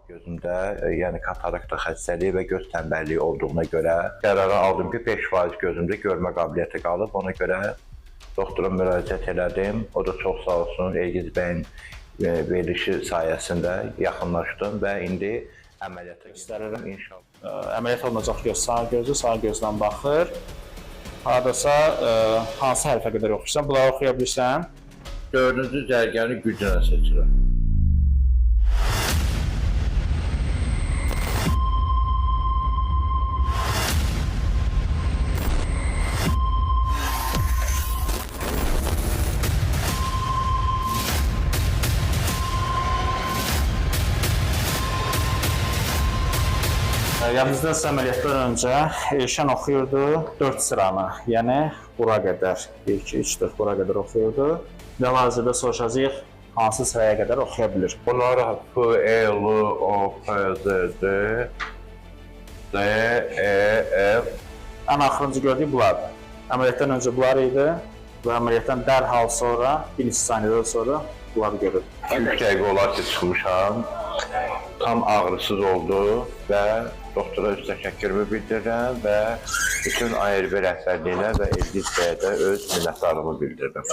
Gözümdə, yəni katarakta xəstəliyi və göz tənbəlliyi olduğuna görə qərarı aldım ki, 5% gözümdə görmə qabiliyyəti qalıb. Ona görə doktora müraciət elədim. O da çox sağ olsun, Elgiz bəyin verilişi sayəsində yaxınlaşdım və indi əməliyyata İstərirəm inşallah. Əməliyyat olunacaq göz sağ gözü, sağ gözdən baxır. Hardasa hansı hərfə qədər oxuyursan, bunları oxuya bilirsən. Dördüncü cərgəni gücünə seçirəm. Yalnızca əməliyyatdan öncə Elşən oxuyurdu 4 sıranı, yəni bura qədər, 1, 2, 3, 4 bura qədər oxuyurdu. Və hazırda soruşacağıq hansı sıraya qədər oxuya bilir. Bunları P, E, L, O, P, Z, D, D, E, F. Ən axırıncı gördük bunlardır. Əməliyyatdan öncə bunlar idi və əməliyyatdan dərhal sonra, bir neçə saniyədən sonra bunları görürdük. 3 dəqiqə olar ki, çıxmışam. Tam ağrısız oldu və doktora öz təşəkkürümü bildirirəm və bütün ARB rəhbərliyinə və Elgiz bəyə də öz minnətdarlığımı bildirirəm.